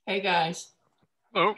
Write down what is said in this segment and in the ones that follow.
Hey guys. Hello.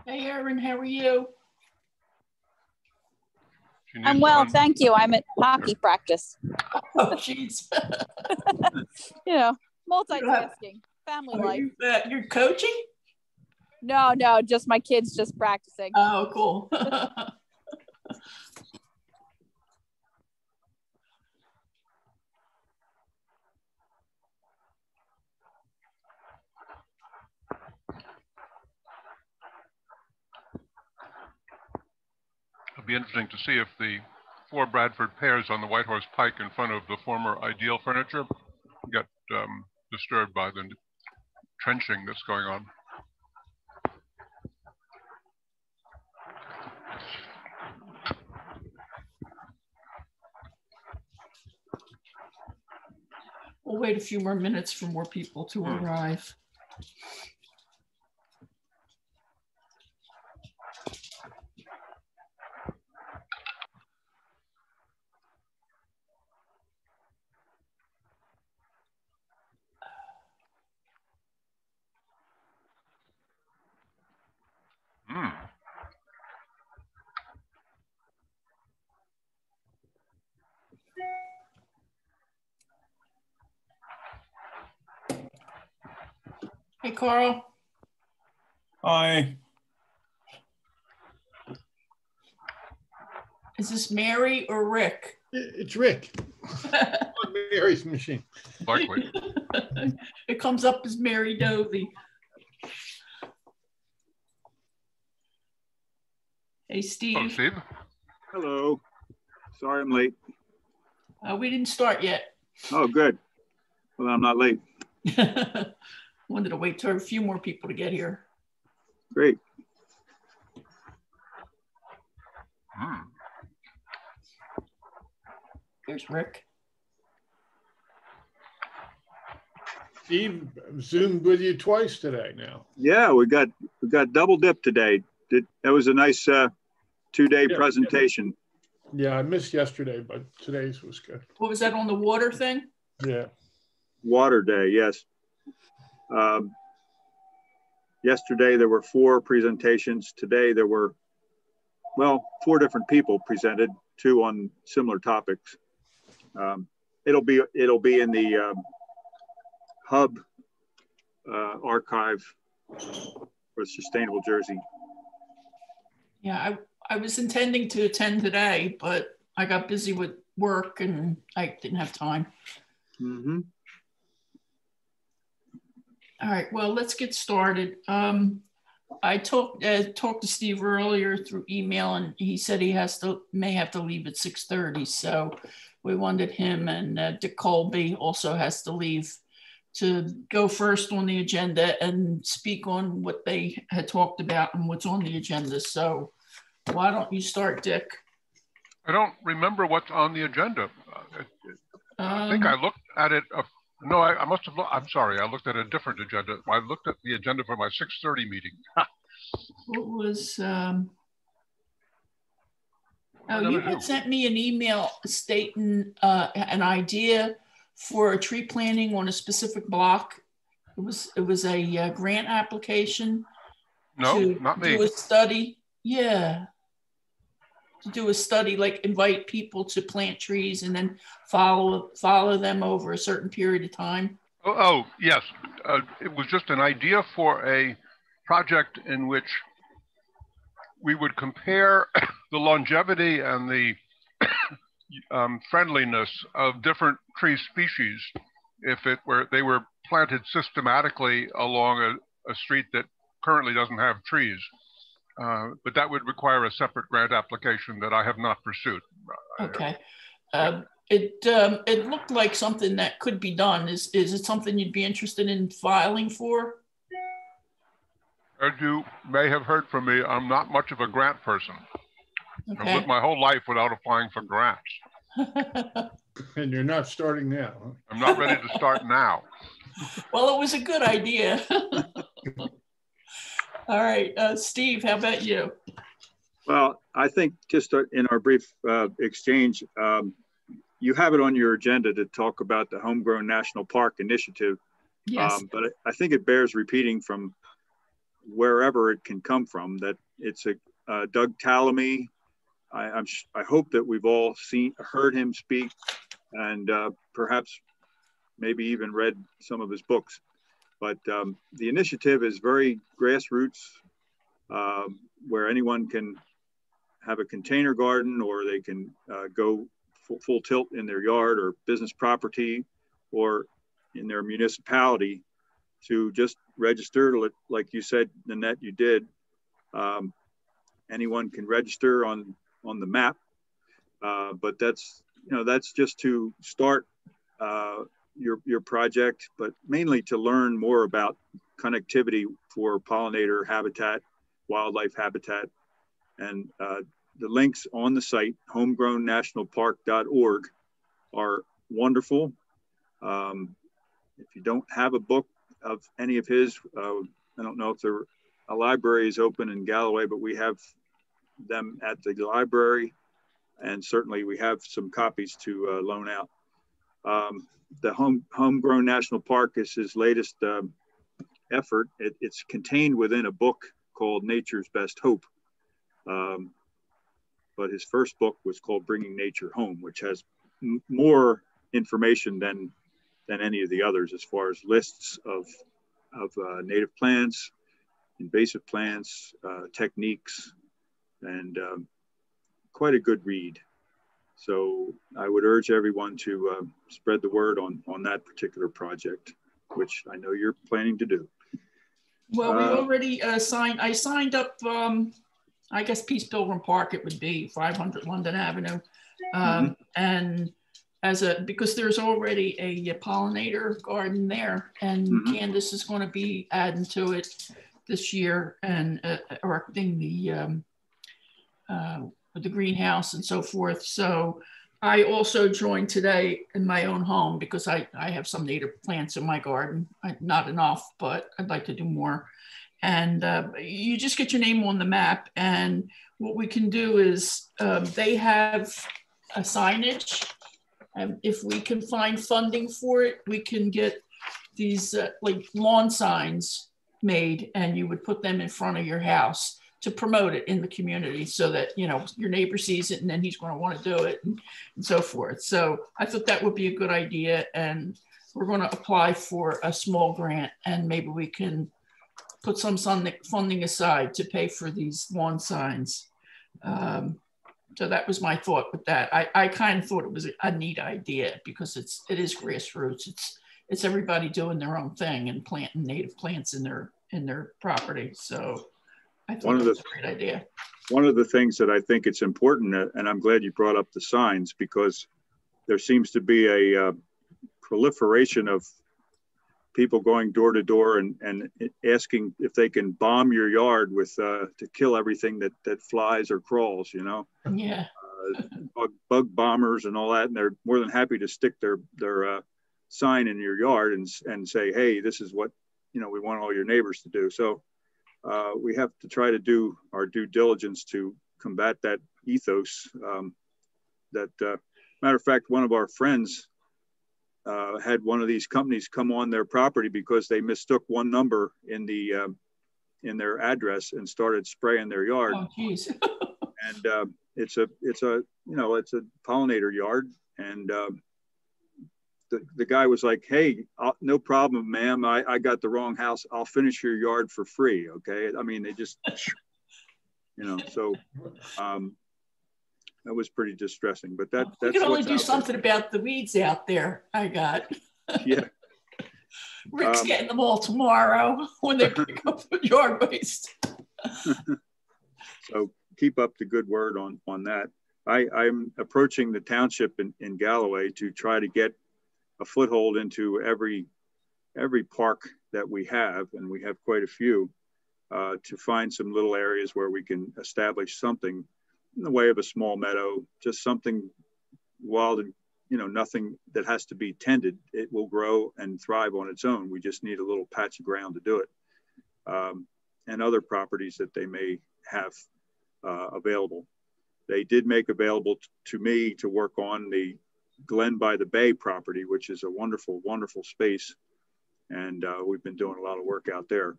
Hey Erin, how are you? I'm well, thank you. I'm at hockey practice. Oh, jeez. You know, multitasking, family life. You're coaching? No, just my kids just practicing. Oh, cool. It'll be interesting to see if the 4 Bradford pears on the White Horse Pike in front of the former Ideal furniture get disturbed by the trenching that's going on. We'll wait a few more minutes for more people to arrive. Hey, Carl. Hi. Is this Mary or Rick? It's Rick. On Mary's machine. Likely. It comes up as Mary Dovey. Hey, Steve. Oh, Steve. Hello. Sorry I'm late. We didn't start yet. Oh, good. Well, I'm not late. Wanted to wait for a few more people to get here. Great. Here's Rick. Steve Zoomed with you twice today now. Yeah, we got double dip today. That was a nice 2-day presentation. Yeah, I missed yesterday, but today's was good. What was that on the water thing? Yeah. Water Day, yes. Yesterday there were 4 presentations. Today there were, well, 4 different people presented, 2 on similar topics. It'll be in the hub archive for Sustainable Jersey. Yeah, I was intending to attend today, but I got busy with work and I didn't have time. Mm-hmm. All right, well, let's get started. I talked to Steve earlier through email, and he said he may have to leave at 6:30. So we wanted him, and Dick Colby also has to leave, to go first on the agenda and speak on what they had talked about and what's on the agenda. So why don't you start, Dick? I don't remember what's on the agenda. I think I looked at it. No, I must have. I'm sorry. I looked at a different agenda. I looked at the agenda for my 6:30 meeting. What was? Oh, you had sent me an email stating an idea for a tree planting on a specific block. It was a grant application. No, to not me. do a study. Yeah. do a study, like invite people to plant trees and then follow them over a certain period of time? Oh yes. It was just an idea for a project in which we would compare the longevity and the friendliness of different tree species if they were planted systematically along a street that currently doesn't have trees. But that would require a separate grant application that I have not pursued. Okay. It looked like something that could be done. Is it something you'd be interested in filing for? As you may have heard from me, I'm not much of a grant person. Okay. I've lived my whole life without applying for grants. And you're not starting now. Huh? I'm not ready to start now. Well, it was a good idea. All right, Steve, how about you? Well, I think just in our brief exchange, you have it on your agenda to talk about the Homegrown National Park Initiative. Yes. But I think it bears repeating from wherever it can come from, that it's a Doug Tallamy. I hope that we've all heard him speak, and perhaps maybe even read some of his books. But the initiative is very grassroots, where anyone can have a container garden, or they can go full tilt in their yard or business property or in their municipality to just register, like you said, Nanette, you did. Anyone can register on the map, but that's just to start your project, but mainly to learn more about connectivity for pollinator habitat, wildlife habitat. And the links on the site, homegrownnationalpark.org, are wonderful. If you don't have a book of any of his, I don't know if a library is open in Galloway, but we have them at the library, and certainly we have some copies to loan out. The Homegrown National Park is his latest effort. It's contained within a book called Nature's Best Hope. But his first book was called Bringing Nature Home, which has more information than any of the others, as far as lists of native plants, invasive plants, techniques, and quite a good read. So I would urge everyone to spread the word on that particular project, which I know you're planning to do. Well, we already signed. I signed up. I guess Peace Pilgrim Park. It would be 500 London Avenue, and because there's already a pollinator garden there, and Candace is going to be adding to it this year and erecting the greenhouse and so forth. So I also joined today in my own home because I have some native plants in my garden. Not enough, but I'd like to do more. And you just get your name on the map. And what we can do is they have a signage. And if we can find funding for it, we can get these like lawn signs made, and you would put them in front of your house to promote it in the community, so that your neighbor sees it and then he's going to want to do it and so forth. So I thought that would be a good idea, and we're going to apply for a small grant, and maybe we can put some funding aside to pay for these lawn signs. So that was my thought with that. I kind of thought it was a neat idea because it is grassroots. It's everybody doing their own thing and planting native plants in their property. So I thought that was a great idea. One of the things that I think it's important, and I'm glad you brought up the signs, because there seems to be a proliferation of people going door to door and asking if they can bomb your yard with to kill everything that flies or crawls, Yeah. Bug bombers and all that, and they're more than happy to stick their sign in your yard and say, hey, this is what we want all your neighbors to do. So we have to try to do our due diligence to combat that ethos. Matter of fact, one of our friends had one of these companies come on their property because they mistook one number in their address and started spraying their yard. Oh, geez. And it's a pollinator yard, and the guy was like, "Hey, no problem, ma'am. I got the wrong house. I'll finish your yard for free." Okay. I mean, they just, so that was pretty distressing, but that's we can only do something there. about the weeds out there. I got. Yeah. Rick's getting them all tomorrow when they pick up the yard waste. So keep up the good word on that. I'm approaching the township in Galloway to try to get a foothold into every park that we have, and we have quite a few, to find some little areas where we can establish something in the way of a small meadow, just something wild and, nothing that has to be tended. It will grow and thrive on its own. We just need a little patch of ground to do it. And other properties that they may have available. They did make available to me to work on the Glen by the Bay property, which is a wonderful, wonderful space. And we've been doing a lot of work out there.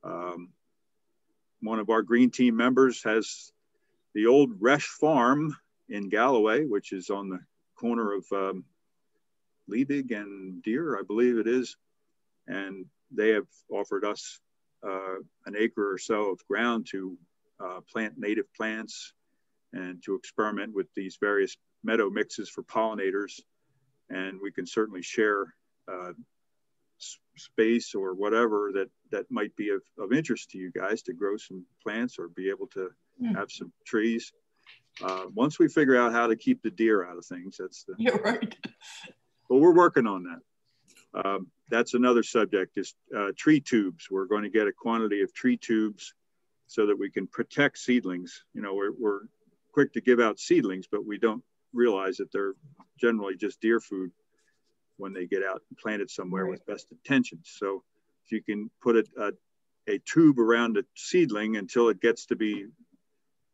One of our green team members has the old Resch Farm in Galloway, which is on the corner of Liebig and Deer, I believe it is. And they have offered us an acre or so of ground to plant native plants and to experiment with these various meadow mixes for pollinators. And we can certainly share space or whatever that might be of interest to you guys to grow some plants or be able to have some trees. Once we figure out how to keep the deer out of things, You're right. But we're working on that. That's another subject is tree tubes. We're going to get a quantity of tree tubes so that we can protect seedlings. We're quick to give out seedlings, but we don't realize that they're generally just deer food when they get out and planted somewhere with best intentions. So if you can put a tube around a seedling until it gets to be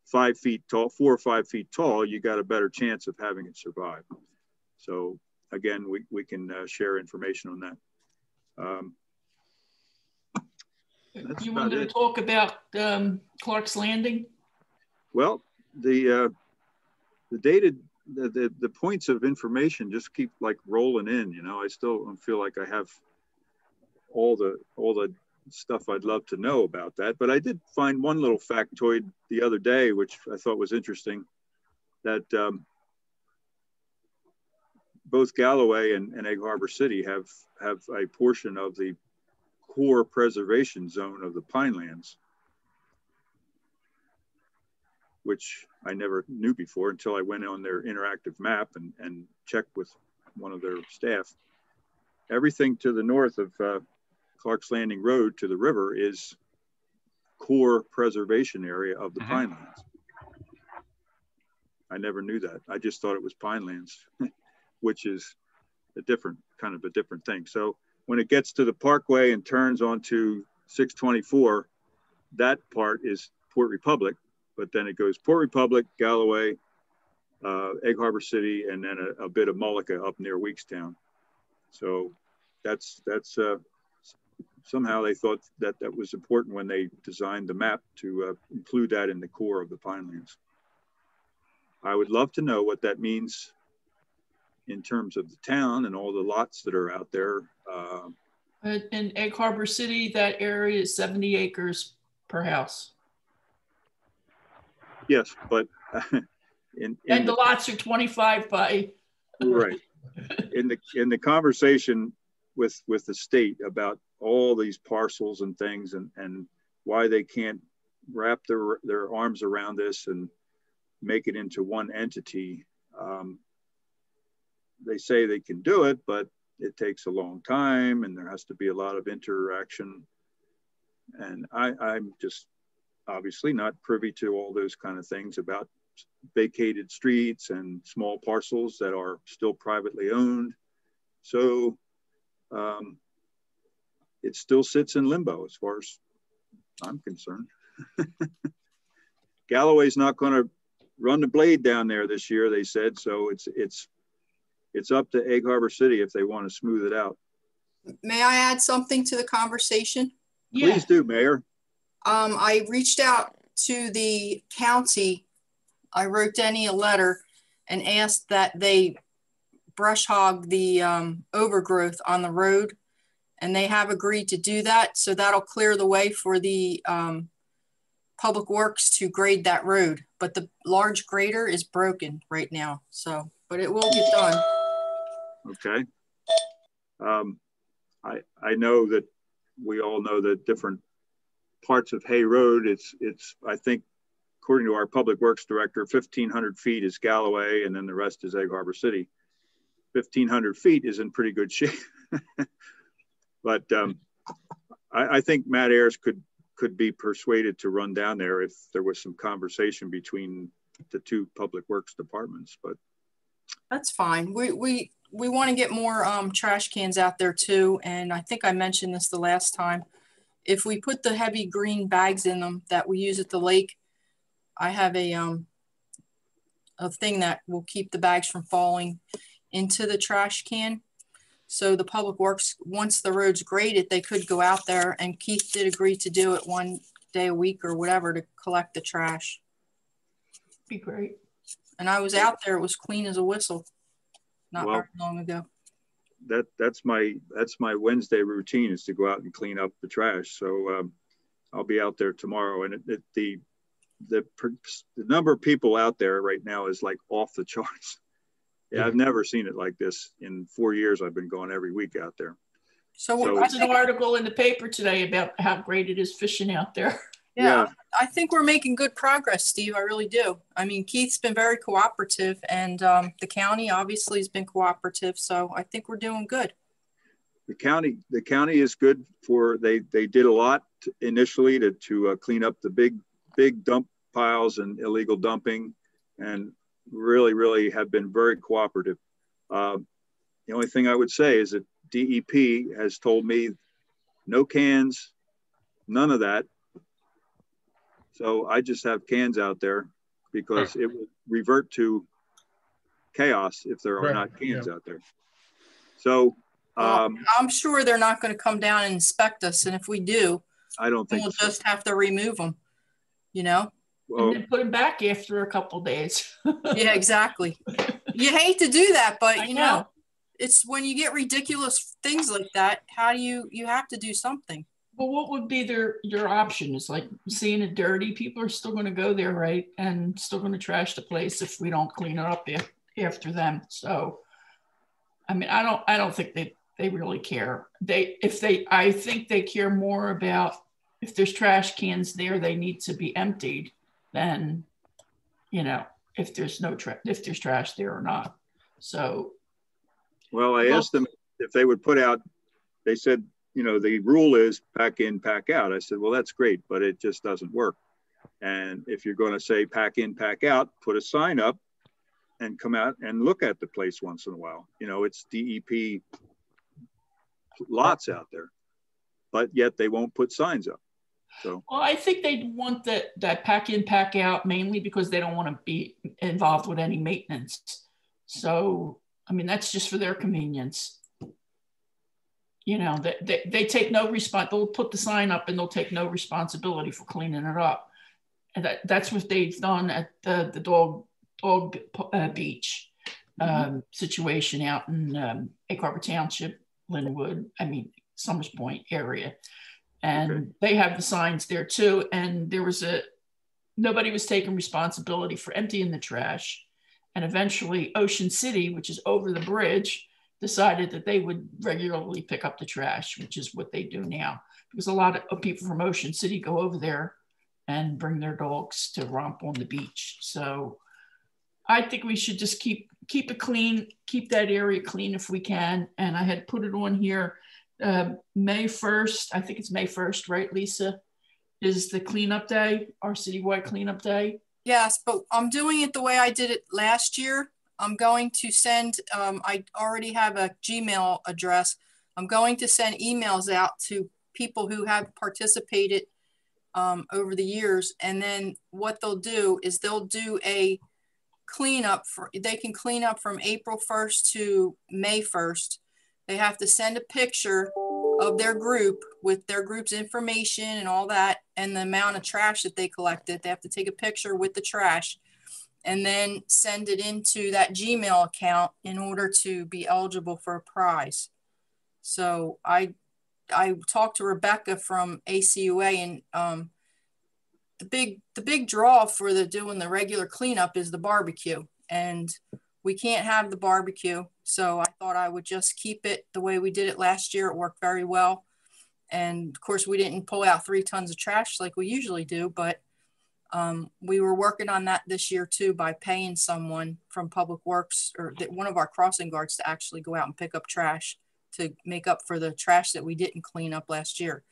5 feet tall, 4 or 5 feet tall, you got a better chance of having it survive. So again, we can share information on that. You wanted to talk about Clark's Landing? Well, the points of information just keep like rolling in. I still don't feel like I have all the stuff I'd love to know about that, but I did find one little factoid the other day, which I thought was interesting, that both Galloway and Egg Harbor City have a portion of the core preservation zone of the Pinelands, which I never knew before until I went on their interactive map and checked with one of their staff. Everything to the north of Clark's Landing Road to the river is core preservation area of the Pinelands. I never knew that. I just thought it was Pinelands, which is a different thing. So when it gets to the Parkway and turns onto 624, that part is Port Republic, but then it goes Port Republic, Galloway, Egg Harbor City, and then a bit of Mullica up near Weekstown. So that's somehow they thought that was important when they designed the map to include that in the core of the Pinelands. I would love to know what that means in terms of the town and all the lots that are out there. In Egg Harbor City, that area is 70 acres per house. Yes, but and the lots are 25 by. Right. In the conversation with the state about all these parcels and things and why they can't wrap their arms around this and make it into one entity. They say they can do it, but it takes a long time and there has to be a lot of interaction. And I'm just obviously not privy to all those kind of things about vacated streets and small parcels that are still privately owned. So it still sits in limbo as far as I'm concerned. Galloway's not going to run the blade down there this year, they said. So it's up to Egg Harbor City if they want to smooth it out. May I add something to the conversation? Yeah. Please do, Mayor. I reached out to the county I wrote Denny a letter and asked that they brush hog the overgrowth on the road, and they have agreed to do that. So that'll clear the way for the Public Works to grade that road. But the large grader is broken right now. So, but it will get done. Okay. I know that we all know that different parts of Hay Road, it's I think, according to our Public Works Director, 1,500 feet is Galloway, and then the rest is Egg Harbor City. 1,500 feet is in pretty good shape. But I think Matt Ayers could be persuaded to run down there if there was some conversation between the two Public Works departments. But that's fine. We want to get more trash cans out there too. And I think I mentioned this the last time. If we put the heavy green bags in them that we use at the lake, I have a thing that will keep the bags from falling into the trash can. So the Public Works, once the road's graded, they could go out there, and Keith did agree to do it one day a week or whatever to collect the trash. Be great. And I was out there, it was clean as a whistle not very long ago. That's my Wednesday routine, is to go out and clean up the trash. So I'll be out there tomorrow, and the number of people out there right now is like off the charts. Yeah, I've never seen it like this in 4 years. I've been going every week out there. So there's an article in the paper today about how great it is fishing out there. Yeah, I think we're making good progress, Steve. I really do. I mean, Keith's been very cooperative, and the county obviously has been cooperative. So I think we're doing good. The county is good for, they did a lot initially to clean up the big dump piles and illegal dumping, and really have been very cooperative. The only thing I would say is that DEP has told me no cans, none of that. So I just have cans out there because it will revert to chaos if there are not cans out there. So I'm sure they're not going to come down and inspect us. And if we do, I don't think we'll just have to remove them, you know? Well, and then put them back after a couple of days. Yeah, exactly. You hate to do that, but you know, it's when you get ridiculous things like that, how do you have to do something. Well, what would be your option? Is like seeing it dirty. People are still going to go there, right? And still going to trash the place if we don't clean it up after them. So, I mean, I don't think they really care. I think they care more about if there's trash cans there, they need to be emptied than, you know, if there's trash there or not. So, well, I asked them if they would put out. They said, you know, the rule is pack in, pack out. I said, well, that's great, but it just doesn't work. And if you're going to say pack in, pack out, put a sign up and come out and look at the place once in a while. You know, it's DEP lots out there, but yet they won't put signs up. So, well, I think they want that pack in, pack out mainly because they don't want to be involved with any maintenance. So, I mean, that's just for their convenience. You know, they take no response. They'll put the sign up and they'll take no responsibility for cleaning it up. And that's what they've done at the dog beach situation out in Egg Harbor Township, Linwood, Summers Point area. And they have the signs there too. And there was nobody was taking responsibility for emptying the trash. And eventually Ocean City, which is over the bridge, decided that they would regularly pick up the trash, which is what they do now. Because a lot of people from Ocean City go over there and bring their dogs to romp on the beach. So I think we should just keep it clean, keep that area clean if we can. And I had put it on here, May 1st, I think it's May 1st, right, Lisa, is the cleanup day, our citywide cleanup day. Yes, but I'm doing it the way I did it last year. I'm going to send, I already have a Gmail address. I'm going to send emails out to people who have participated over the years. And then what they'll do is they'll do a cleanup. They can clean up from April 1st to May 1st. They have to send a picture of their group with their group's information and all that, and the amount of trash that they collected. They have to take a picture with the trash. and then send it into that Gmail account in order to be eligible for a prize. So I talked to Rebecca from ACUA, and the big draw for doing the regular cleanup is the barbecue, and we can't have the barbecue. So I thought I would just keep it the way we did it last year. It worked very well. And of course we didn't pull out 3 tons of trash like we usually do, but we were working on that this year too, by paying someone from Public Works or one of our crossing guards to actually go out and pick up trash to make up for the trash that we didn't clean up last year.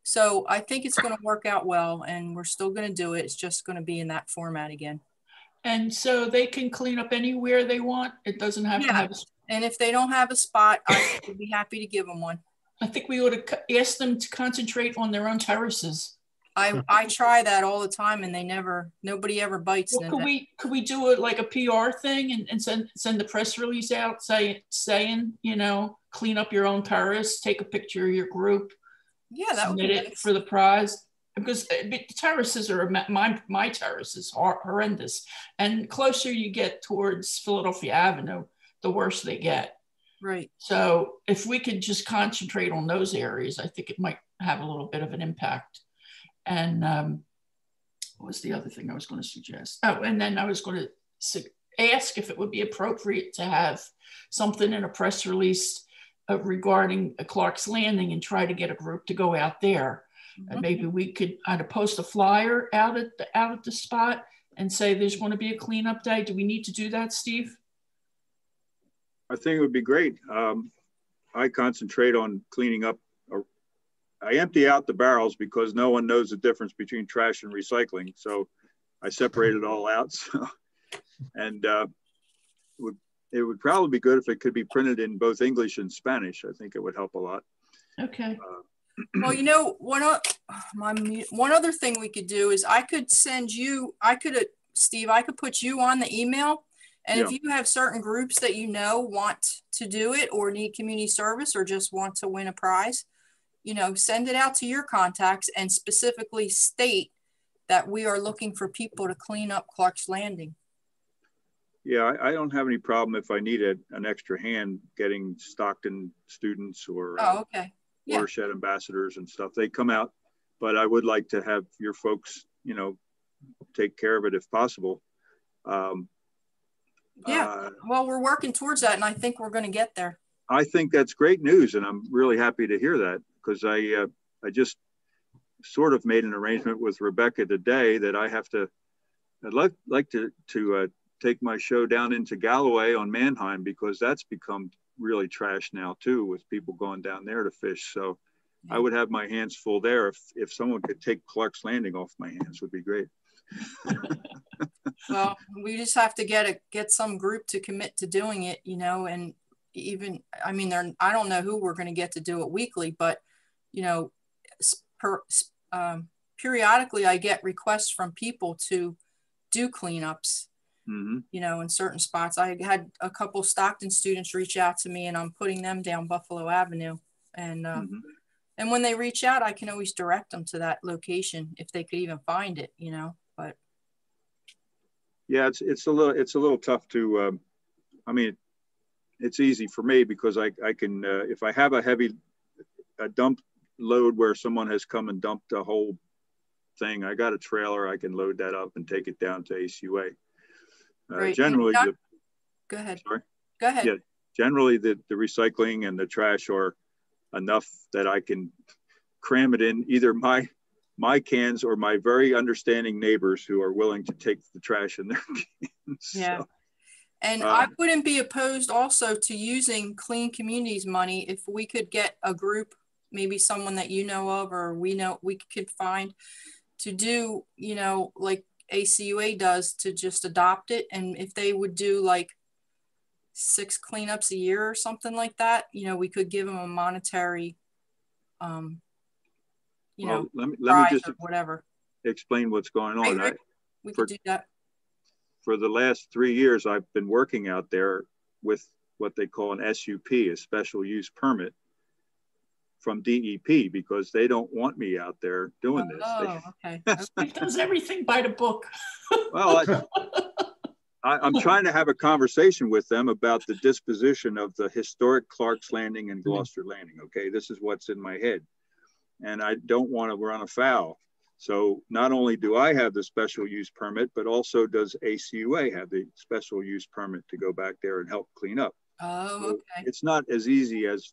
So I think it's going to work out well, and we're still going to do it. It's just going to be in that format again. And so they can clean up anywhere they want. It doesn't have to have a... And if they don't have a spot, I would be happy to give them one. I think we ought to ask them to concentrate on their own terraces. I try that all the time, and nobody ever bites. Well, could we do it like a PR thing and send the press release out saying, you know, clean up your own terrace, take a picture of your group. Yeah, that would be nice. It for the prize, because the terraces are my terraces are horrendous, and closer you get towards Philadelphia Avenue, the worse they get. Right. So if we could just concentrate on those areas, I think it might have a little bit of an impact. And what was the other thing I was going to suggest? Oh, and then I was going to ask if it would be appropriate to have something in a press release regarding Clark's Landing, and try to get a group to go out there. Mm-hmm. And maybe we could post a flyer out at the spot and say there's going to be a cleanup day. Do we need to do that, Steve? I think it would be great. I concentrate on cleaning up. I empty out the barrels because no one knows the difference between trash and recycling. So I separate it all out. So, and it would probably be good if it could be printed in both English and Spanish. I think it would help a lot. Okay. Well, you know, one other thing we could do is Steve, I could put you on the email. And if you have certain groups that you know want to do it or need community service or just want to win a prize, you know, send it out to your contacts and specifically state that we are looking for people to clean up Clark's Landing. Yeah, I don't have any problem if I need an extra hand getting Stockton students or watershed ambassadors and stuff. They come out, but I would like to have your folks, you know, take care of it if possible. Well, we're working towards that, and I think we're going to get there. I think that's great news, and I'm really happy to hear that, because I just sort of made an arrangement with Rebecca today that I'd like to take my show down into Galloway on Mannheim, because that's become really trash now too, with people going down there to fish. So I would have my hands full there. If someone could take Clark's Landing off my hands, would be great. Well, we just have to get some group to commit to doing it, you know, and even, I mean, I don't know who we're going to get to do it weekly, but, you know, periodically I get requests from people to do cleanups. Mm-hmm. You know, in certain spots. I had a couple Stockton students reach out to me, and I'm putting them down Buffalo Avenue. And and when they reach out, I can always direct them to that location if they could even find it, you know. But yeah, it's a little tough to. I mean, it's easy for me because I can if I have a dump load where someone has come and dumped a whole thing, I got a trailer, I can load that up and take it down to ACUA. Right. Generally, go ahead. Sorry. Go ahead. Yeah, generally the recycling and the trash are enough that I can cram it in either my cans or my very understanding neighbors who are willing to take the trash in their cans. Yeah. So, and I wouldn't be opposed also to using Clean Communities money if we could get a group, maybe someone that you know of or we could find to do, you know, like ACUA does, to just adopt it. And if they would do like 6 cleanups a year or something like that, you know, we could give them a monetary, you know, let me just or whatever. Explain what's going on. Right. We could do that. For the last 3 years, I've been working out there with what they call an SUP, a special use permit from DEP, because they don't want me out there doing this. Oh, okay. He does everything by the book. Well, I'm trying to have a conversation with them about the disposition of the historic Clark's Landing and Gloucester Landing. Okay, this is what's in my head, and I don't want to run afoul. So not only do I have the special use permit, but also does ACUA have the special use permit to go back there and help clean up. Oh, so okay. It's not as easy as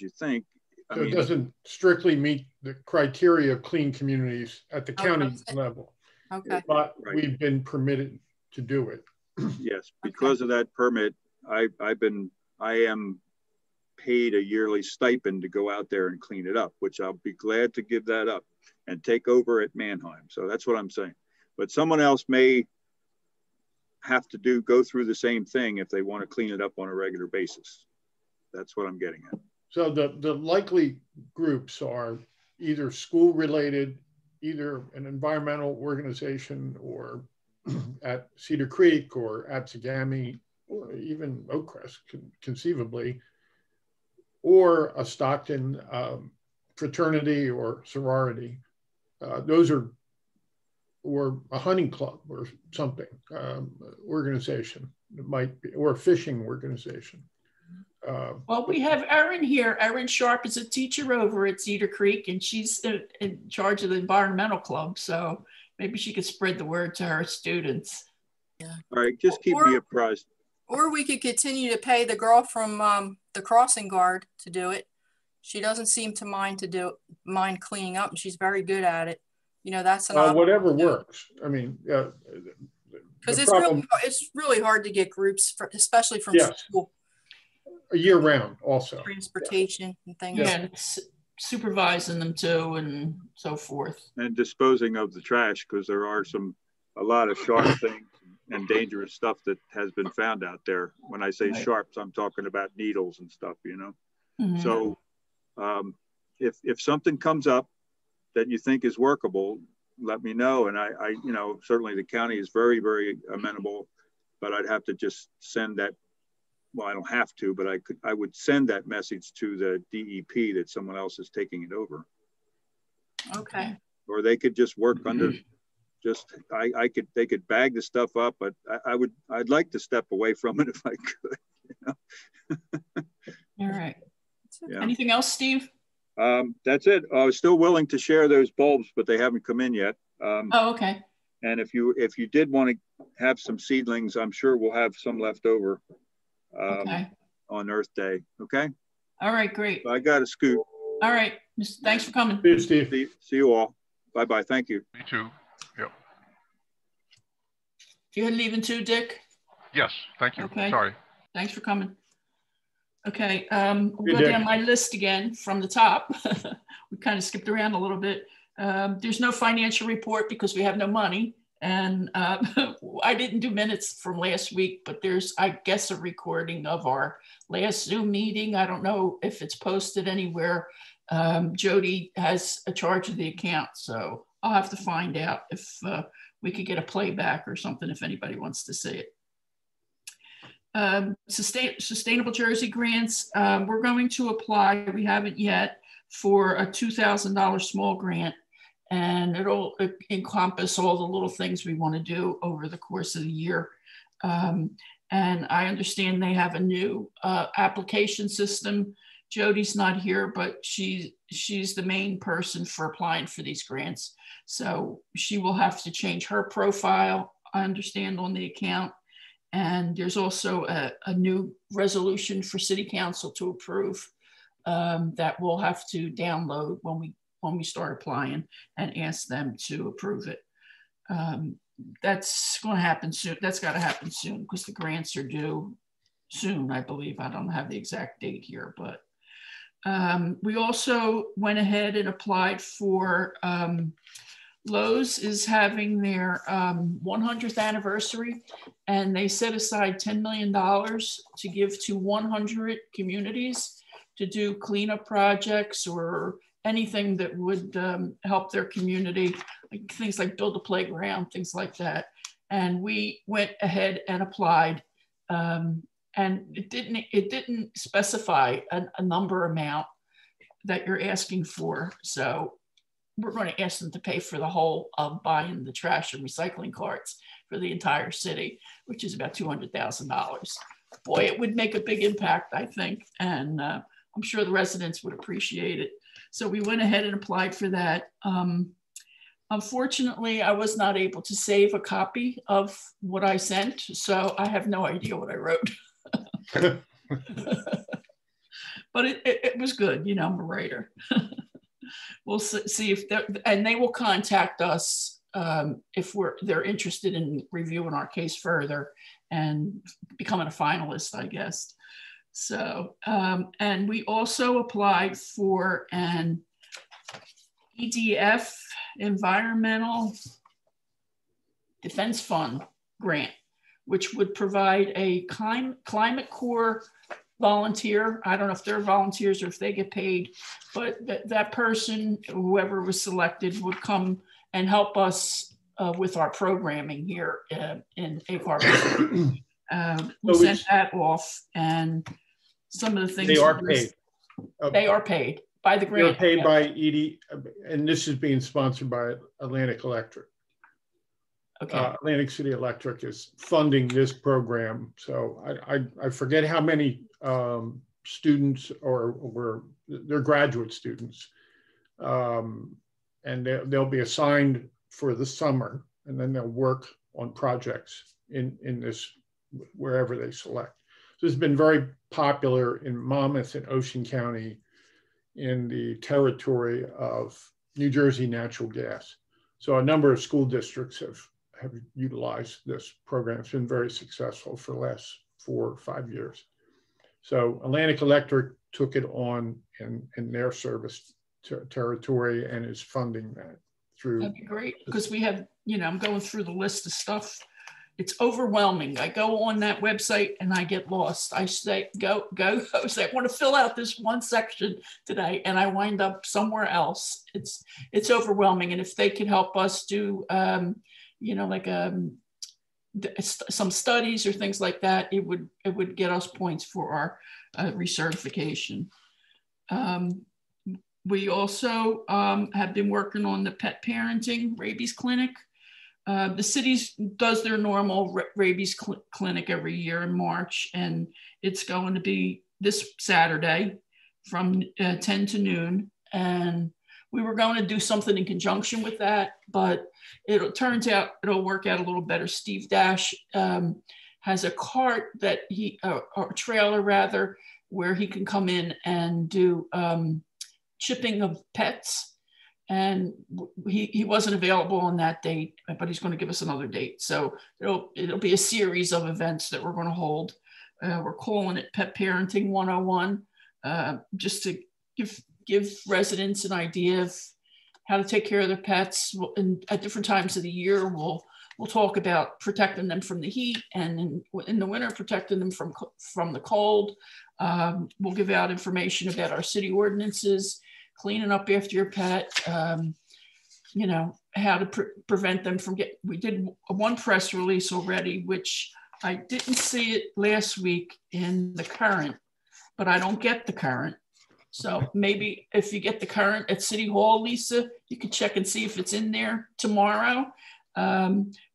you think. So it doesn't strictly meet the criteria of clean communities at the county level. Okay. But we've been permitted to do it. Yes, because of that permit, I am paid a yearly stipend to go out there and clean it up, which I'll be glad to give that up and take over at Mannheim. So that's what I'm saying. But someone else may have to go through the same thing if they want to clean it up on a regular basis. That's what I'm getting at. So the likely groups are either school related, either an environmental organization, or at Cedar Creek or Absegami, or even Oakcrest conceivably, or a Stockton fraternity or sorority. Those are, or a hunting club or something, organization. It might be, or a fishing organization. Well, we have Erin here. Erin Sharp is a teacher over at Cedar Creek, and she's in charge of the environmental club. So maybe she could spread the word to her students. Yeah. All right, just keep me apprised. Or we could continue to pay the girl from the crossing guard to do it. She doesn't seem to mind cleaning up, and she's very good at it. You know, that's an option. Whatever works. I mean, because it's really hard to get groups, especially from school. Year round, also transportation and things. Yeah, and it's supervising them too, and so forth. And disposing of the trash, because there are a lot of sharp things and dangerous stuff that has been found out there. When I say sharps, I'm talking about needles and stuff, you know. Mm-hmm. So if something comes up that you think is workable, let me know. And I you know, certainly the county is very, very amenable, but I'd have to just send that. Well, I don't have to, but I would send that message to the DEP that someone else is taking it over. Okay. Or they could just work under, they could bag the stuff up, but I'd like to step away from it if I could, you know? All right. Yeah. Anything else, Steve? That's it. I was still willing to share those bulbs, but they haven't come in yet. Oh, okay. And if you did want to have some seedlings, I'm sure we'll have some left over. On Earth Day. Okay. All right, great. So I got to scoot. All right. Thanks for coming. See you, Steve. See you all. Bye-bye. Thank you. Me too. Yep. You're leaving too, Dick? Yes. Thank you. Okay. Sorry. Thanks for coming. Okay. We'll go down my list again from the top. We kind of skipped around a little bit. There's no financial report because we have no money. And I didn't do minutes from last week, but there's, I guess, a recording of our last Zoom meeting. I don't know if it's posted anywhere. Jody has a charge of the account, so I'll have to find out if we could get a playback or something if anybody wants to see it. Sustainable Jersey grants, we're going to apply, we haven't yet, for a $2,000 small grant. And it'll encompass all the little things we want to do over the course of the year. And I understand they have a new application system. Jody's not here, but she's the main person for applying for these grants. So she will have to change her profile, I understand, on the account. And there's also a new resolution for City Council to approve that we'll have to download when we start applying and ask them to approve it. That's going to happen soon. That's got to happen soon because the grants are due soon, I believe. I don't have the exact date here, but we also went ahead and applied for Lowe's is having their 100th anniversary, and they set aside $10 million to give to 100 communities to do cleanup projects or anything that would help their community, like things like build a playground, things like that. And we went ahead and applied, and it didn't specify a number amount that you're asking for. So we're going to ask them to pay for the whole of buying the trash and recycling carts for the entire city, which is about $200,000. Boy, it would make a big impact, I think. And I'm sure the residents would appreciate it. So we went ahead and applied for that. Unfortunately, I was not able to save a copy of what I sent, so I have no idea what I wrote. But it was good, you know, I'm a writer. We'll see if and they will contact us if they're interested in reviewing our case further and becoming a finalist, I guess. So, and we also applied for an EDF, Environmental Defense Fund grant, which would provide a Climate Corps volunteer. I don't know if they're volunteers or if they get paid, but that person, whoever was selected, would come and help us with our programming here in Egg Harbor. We sent that off, and some of the things— They are paid. They are paid by the grant. They're paid by ED, and this is being sponsored by Atlantic Electric. Okay. Atlantic City Electric is funding this program. So I forget how many students or they're graduate students, and they'll be assigned for the summer, and then they'll work on projects in this wherever they select. So it's been very popular in Monmouth and Ocean County, in the territory of New Jersey Natural Gas. So a number of school districts have utilized this program. It's been very successful for the last 4 or 5 years. So Atlantic Electric took it on in their service territory and is funding that through. That'd be great, because we have, you know, I'm going through the list of stuff. It's overwhelming. I go on that website and I get lost. I say, go. I say, I want to fill out this one section today, and I wind up somewhere else. It's overwhelming. And if they could help us do, you know, like some studies or things like that, it would get us points for our recertification. We also have been working on the pet parenting rabies clinic. The city does their normal rabies clinic every year in March, and it's going to be this Saturday from 10 to noon. And we were going to do something in conjunction with that, but it turns out it'll work out a little better. Steve Dash has a cart that or trailer rather, where he can come in and do chipping of pets. And he wasn't available on that date, but he's going to give us another date. So it'll be a series of events that we're going to hold. We're calling it Pet Parenting 101, just to give residents an idea of how to take care of their pets. And at different times of the year, we'll talk about protecting them from the heat, and in the winter, protecting them from the cold. We'll give out information about our city ordinances, cleaning up after your pet, you know, how to prevent them from we did one press release already, which I didn't see it last week in the current, but I don't get the current. So maybe if you get the current at City Hall, Lisa, you could check and see if it's in there tomorrow.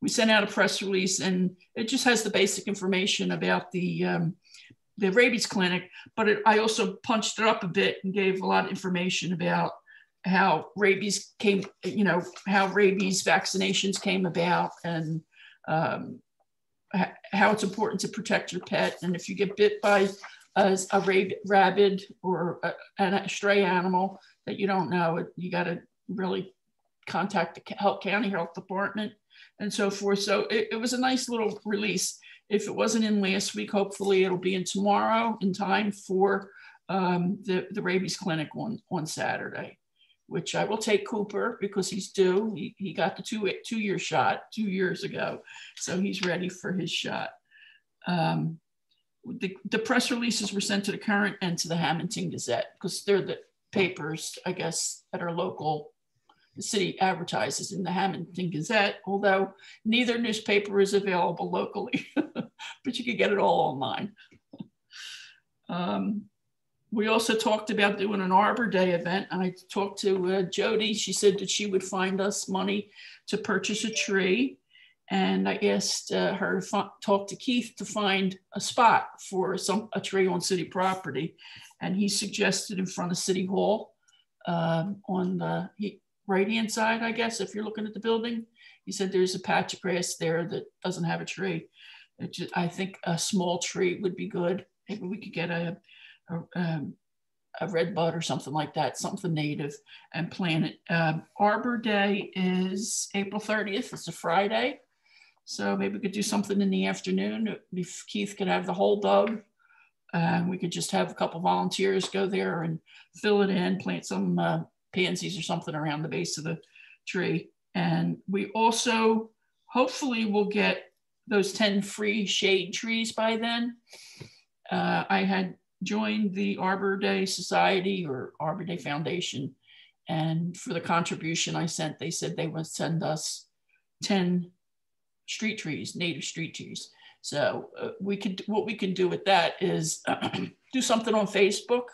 We sent out a press release, and it just has the basic information about the rabies clinic, but I also punched it up a bit and gave a lot of information about how rabies came, you know, how rabies vaccinations came about, and how it's important to protect your pet. And if you get bit by a rabid or a stray animal that you don't know, you got to really contact the county health department and so forth. So it was a nice little release. If it wasn't in last week, hopefully it'll be in tomorrow in time for the rabies clinic on Saturday, which I will take Cooper because he's due. He got the two-year shot 2 years ago, so he's ready for his shot. The press releases were sent to the Current and to the Hamilton Gazette, because they're the papers, I guess, that are local. The city advertises in the Hamilton Gazette, although neither newspaper is available locally, but you can get it all online. We also talked about doing an Arbor Day event. I talked to Jody. She said that she would find us money to purchase a tree. And I asked her to talk to Keith to find a spot for a tree on city property. And he suggested in front of City Hall on the right-hand side, I guess, if you're looking at the building. He said there's a patch of grass there that doesn't have a tree. I think a small tree would be good. Maybe we could get a red bud or something like that, something native, and plant it. Arbor Day is April 30th. It's a Friday. So maybe we could do something in the afternoon. If Keith could have the hole dug, we could just have a couple volunteers go there and fill it in, plant some pansies or something around the base of the tree. And we also hopefully will get those 10 free shade trees by then. I had joined the Arbor Day Society or Arbor Day Foundation. And for the contribution I sent, they said they would send us 10 street trees, native street trees. So what we can do with that is do something on Facebook,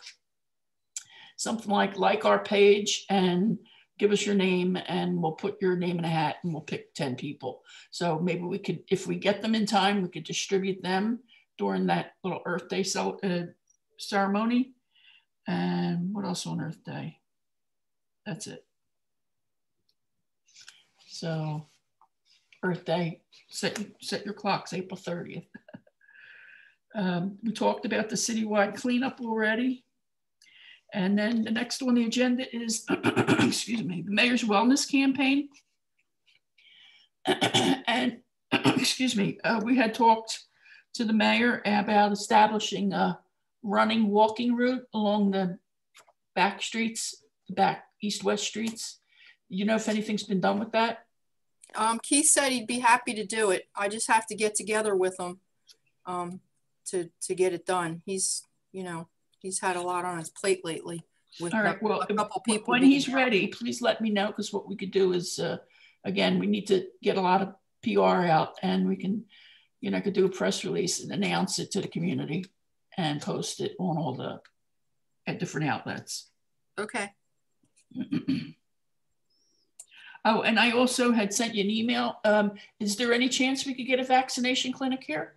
something like our page and give us your name and we'll put your name in a hat and we'll pick 10 people. So maybe we could, if we get them in time, we could distribute them during that little Earth Day ceremony. And what else on Earth Day? That's it. So Earth Day, set your clocks, April 30th. We talked about the citywide cleanup already. And then the next on the agenda is, excuse me, the Mayor's Wellness Campaign. And, excuse me, we had talked to the mayor about establishing a running walking route along the back streets, the back east-west streets. You know if anything's been done with that? Keith said he'd be happy to do it. I just have to get together with him to get it done. He's, you know, he's had a lot on his plate lately with a couple people. When he's ready, please let me know, because what we could do is, again, we need to get a lot of PR out, and we can, you know, could do a press release and announce it to the community and post it on all the at different outlets. Okay. Oh, and I also had sent you an email. Is there any chance we could get a vaccination clinic here?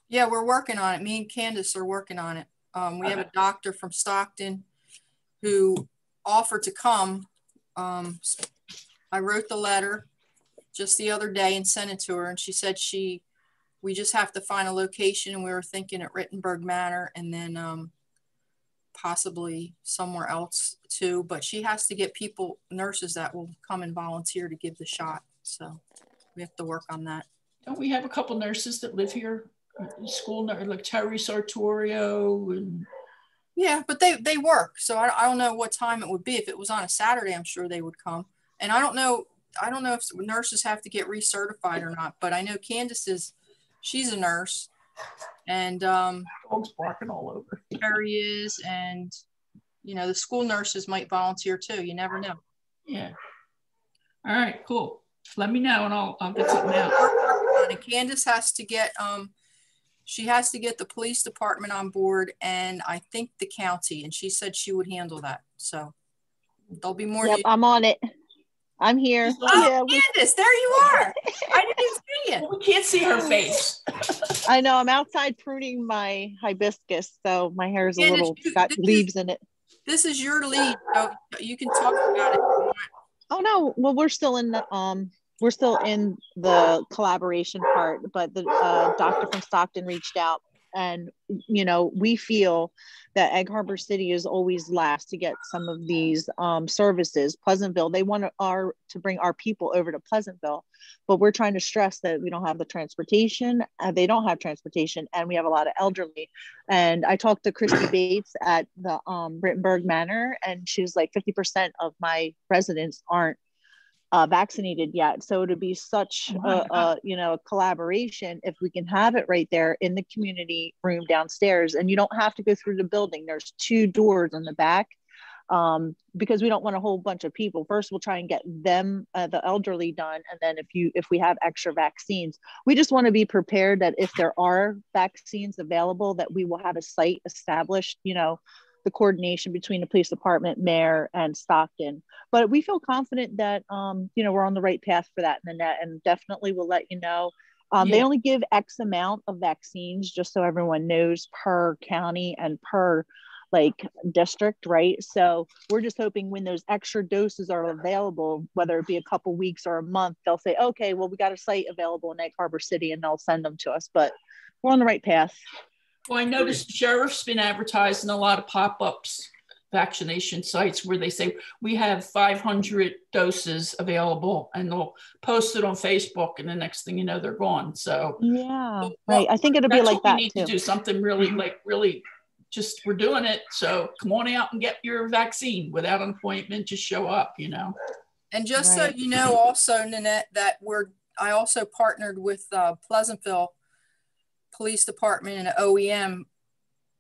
Yeah, we're working on it. Me and Candace are working on it. We have a doctor from Stockton who offered to come. I wrote the letter just the other day and sent it to her, and she said we just have to find a location, and we were thinking at Rittenberg Manor and then possibly somewhere else too, but she has to get nurses that will come and volunteer to give the shot. So we have to work on that. Don't we have a couple nurses that live here? School nurse, like Terry Sartorio and... Yeah, but they work, so I don't know what time it would be. If it was on a Saturday, I'm sure they would come. And I don't know if nurses have to get recertified or not, but I know Candace she's a nurse, and dogs barking all over. Terry is, and you know, the school nurses might volunteer too. You never know. Yeah. All right, cool. Let me know and I'll get something out. And Candace has to get she has to get the police department on board, and I think the county, and she said she would handle that. So there'll be more. Yep, I'm on it. I'm here. Oh, yeah, Candace, there you are. I didn't see you. We can't see her face. I know, I'm outside pruning my hibiscus, so my hair is a little got leaves in it. This is your lead, so you can talk about it. Oh no, well, we're still in the collaboration part, but the doctor from Stockton reached out, and you know, we feel that Egg Harbor City is always last to get some of these services. Pleasantville, they want to bring our people over to Pleasantville, but we're trying to stress that we don't have the transportation, they don't have transportation, and we have a lot of elderly. And I talked to Christy Bates at the Rittenberg Manor, and she was like, 50% of my residents aren't vaccinated yet. So it would be such a collaboration if we can have it right there in the community room downstairs, and you don't have to go through the building. There's 2 doors in the back because we don't want a whole bunch of people. First, we'll try and get them, the elderly, done. And then if we have extra vaccines, we just want to be prepared that if there are vaccines available, that we will have a site established, you know, the coordination between the police department, mayor, and Stockton. But we feel confident that, you know, we're on the right path for that, Nanette, and definitely we'll let you know. They only give X amount of vaccines, just so everyone knows, per county and per like district, right? So we're just hoping when those extra doses are available, whether it be a couple weeks or a month, they'll say, okay, well, we got a site available in Egg Harbor City, and they'll send them to us. But we're on the right path. Well, I noticed the sheriff's been advertising a lot of pop-ups, vaccination sites where they say we have 500 doses available, and they'll post it on Facebook, and the next thing you know, they're gone. So yeah, right. I think it'll be like that too. We need to do something really, like really, just we're doing it. So come on out and get your vaccine without an appointment. Just show up, you know. And just so you know, also Nanette, that I also partnered with Pleasantville Police Department and OEM.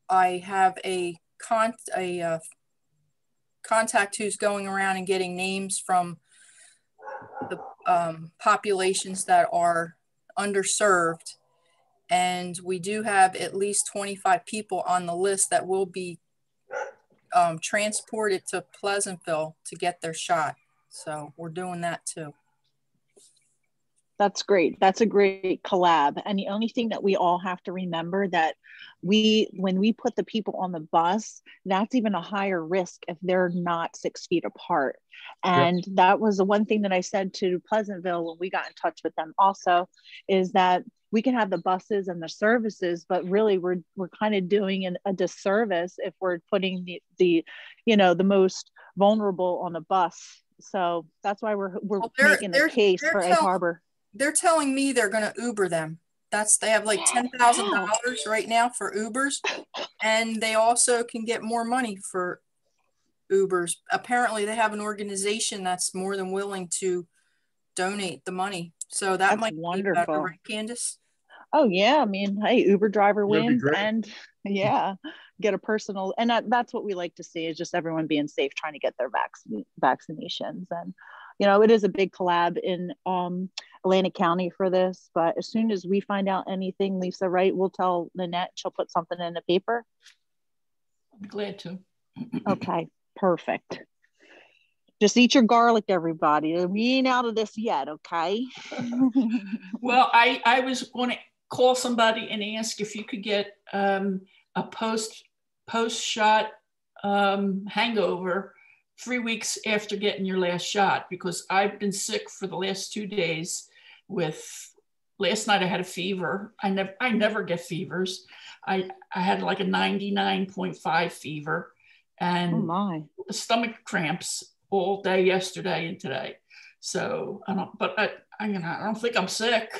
I have a contact who's going around and getting names from the populations that are underserved. And we do have at least 25 people on the list that will be transported to Pleasantville to get their shot. So we're doing that too. That's great. That's a great collab. And the only thing that we all have to remember that when we put the people on the bus, that's even a higher risk if they're not 6 feet apart. And that was the one thing that I said to Pleasantville when we got in touch with them also, is that we can have the buses and the services, but really we're kind of doing a disservice if we're putting the you know, the most vulnerable on the bus. So that's why we're making a case for Egg Harbor. They're telling me they're going to Uber them. They have like $10,000 right now for Ubers, and they also can get more money for Ubers. Apparently they have an organization that's more than willing to donate the money. So that might be wonderful, right, Candace? Oh yeah, I mean, hey, Uber driver wins, and get a personal, and that's what we like to see, is just everyone being safe, trying to get their vaccinations. And you know, it is a big collab in Atlantic County for this, but as soon as we find out anything, Lisa, right, we'll tell Nanette, she'll put something in the paper. I'd be glad to. Okay, perfect. Just eat your garlic, everybody. We ain't out of this yet, okay? Well, I was going to call somebody and ask if you could get a post-shot hangover 3 weeks after getting your last shot, because I've been sick for the last 2 days. Last night I had a fever. I never get fevers. I had like a 99.5 fever and stomach cramps all day yesterday and today. So I don't think I'm sick,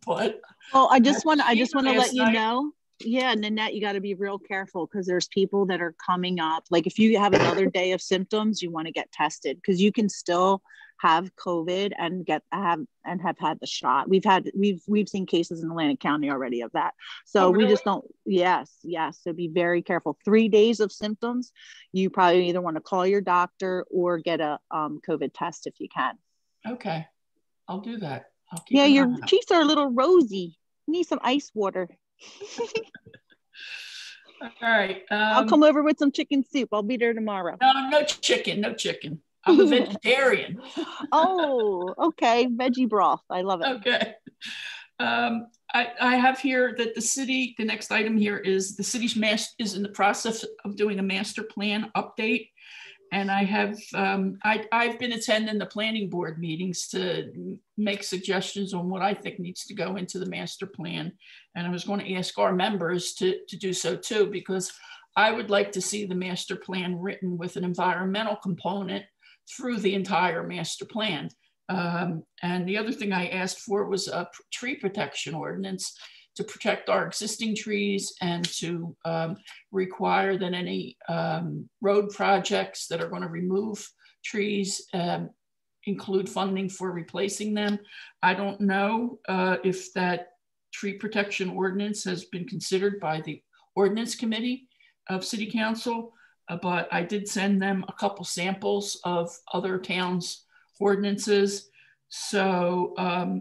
but I just want to let you know. Yeah, Nanette, you got to be real careful, because there's people that are coming up. Like if you have another day of symptoms, you want to get tested, because you can still have COVID and have had the shot. We've seen cases in Atlantic County already of that. So we just don't. Yes. So be very careful. 3 days of symptoms, you probably either want to call your doctor or get a COVID test if you can. Okay, I'll do that. Your cheeks are a little rosy. You need some ice water. All right. I'll come over with some chicken soup. I'll be there tomorrow. No chicken. I'm a vegetarian. Oh, okay. Veggie broth. I love it. Okay. I have here that the next item here is the city's is in the process of doing a master plan update. And I have, I've been attending the planning board meetings to make suggestions on what I think needs to go into the master plan. And I was going to ask our members to do so too, because I would like to see the master plan written with an environmental component through the entire master plan. And the other thing I asked for was a tree protection ordinance to protect our existing trees, and to require that any road projects that are going to remove trees include funding for replacing them. I don't know if that tree protection ordinance has been considered by the ordinance committee of city council, but I did send them a couple samples of other towns' ordinances. So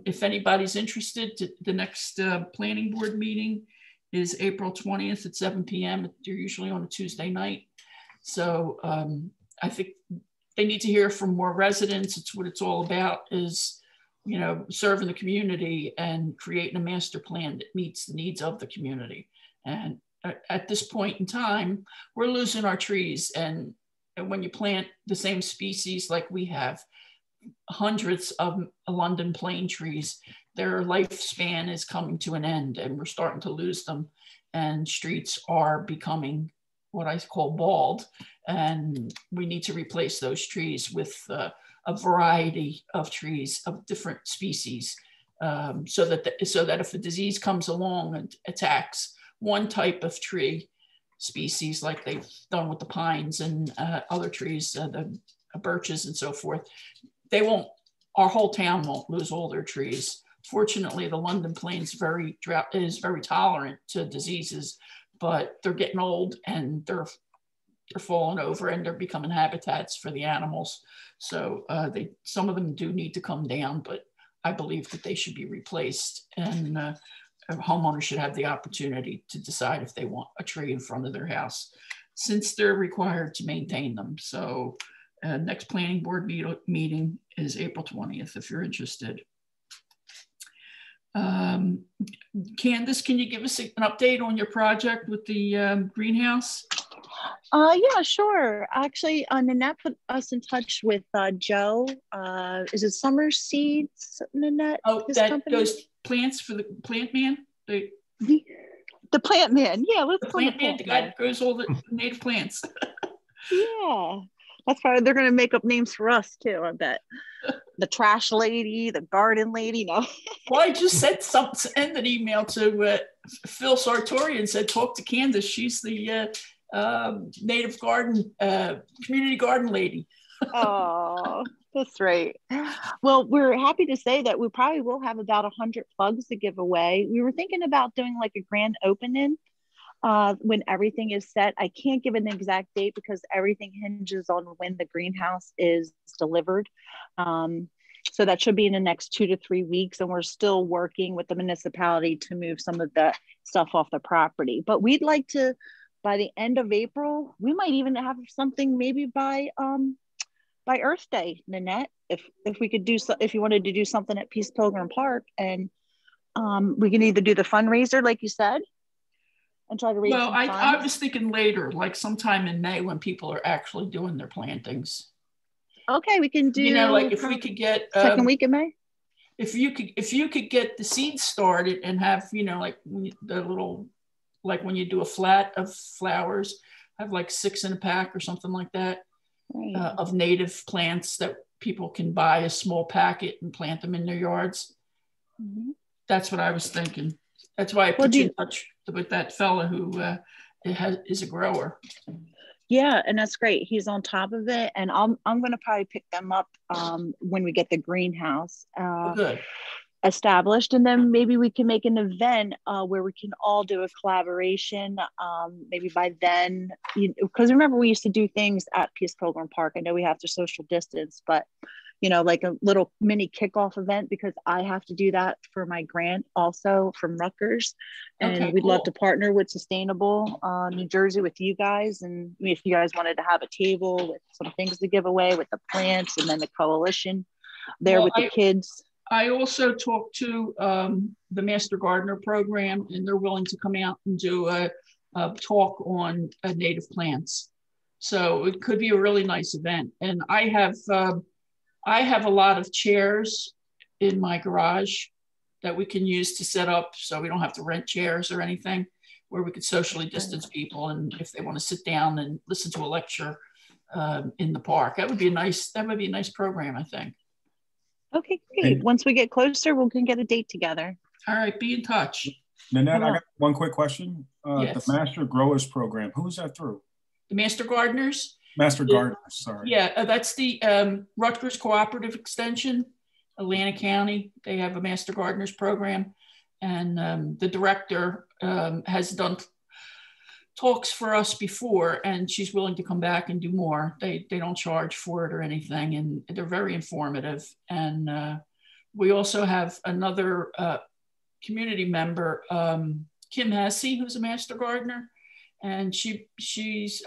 if anybody's interested, the next planning board meeting is April 20th at 7 p.m. They're usually on a Tuesday night. So I think they need to hear from more residents. It's what it's all about, is, you know, serving the community and creating a master plan that meets the needs of the community. And at this point in time, we're losing our trees. And when you plant the same species like we have, hundreds of London plane trees, their lifespan is coming to an end, and we're starting to lose them. And streets are becoming what I call bald, and we need to replace those trees with a variety of trees of different species, so that if a disease comes along and attacks one type of tree species, like they've done with the pines and other trees, the birches and so forth, our whole town won't lose all their trees. Fortunately, the London plains is very tolerant to diseases, but they're getting old and they're falling over and they're becoming habitats for the animals. So some of them do need to come down, but I believe that they should be replaced, and homeowners should have the opportunity to decide if they want a tree in front of their house, since they're required to maintain them. So next planning board meeting is April 20th, if you're interested. Candace, can you give us an update on your project with the greenhouse? Yeah, sure. Actually, Nanette put us in touch with Joe. Is it Summer Seeds, Nanette? Oh, those plants for the plant man? The plant man. Yeah, let's the plant man, the guy that grows all the native plants. Yeah. That's probably, they're going to make up names for us too, I bet. The trash lady, the garden lady. No. Well, I just sent an email to Phil Sartori and said, talk to Candace. She's the native garden, community garden lady. Oh, that's right. Well, we're happy to say that we probably will have about 100 plugs to give away. We were thinking about doing like a grand opening when everything is set. I can't give an exact date because everything hinges on when the greenhouse is delivered. So that should be in the next 2 to 3 weeks. And we're still working with the municipality to move some of the stuff off the property. But we'd like to, by the end of April, we might even have something maybe by Earth Day, Nanette, if we could do so, if you wanted to do something at Peace Pilgrim Park, and we can either do the fundraiser, like you said, and try to raise some funds. I was thinking later, like sometime in May when people are actually doing their plantings. Okay, we can do, you know, like if we could get second week of May. If you could get the seeds started and have, you know, like the little, like when you do a flat of flowers, have like 6 in a pack or something like that, right, of native plants that people can buy a small packet and plant them in their yards. Mm-hmm. That's what I was thinking. That's why I put you in touch with that fella who is a grower. Yeah, and that's great. He's on top of it, and I'm going to probably pick them up when we get the greenhouse established, and then maybe we can make an event where we can all do a collaboration. Maybe by then, because remember we used to do things at Peace Pilgrim Park. I know we have to social distance, but you know, like a little mini kickoff event, because I have to do that for my grant also from Rutgers. And we'd love to partner with Sustainable New Jersey with you guys. And if you guys wanted to have a table with some things to give away with the plants, and then the coalition there with the kids. I also talked to the Master Gardener program, and they're willing to come out and do a talk on native plants. So it could be a really nice event. And I have a lot of chairs in my garage that we can use to set up, so we don't have to rent chairs or anything, where we could socially distance people, and if they want to sit down and listen to a lecture in the park, that would be a nice program, I think. Okay, great. And once we get closer, we can get a date together. All right, be in touch. Nanette, I got one quick question. Yes. The Master Growers Program, who's that through? The Master Gardeners? Master Gardeners, sorry. Yeah, that's the Rutgers Cooperative Extension, Atlantic County. They have a Master Gardeners program, and the director has done talks for us before, and she's willing to come back and do more. They don't charge for it or anything, and they're very informative. And we also have another community member, Kim Hesse, who's a master gardener, and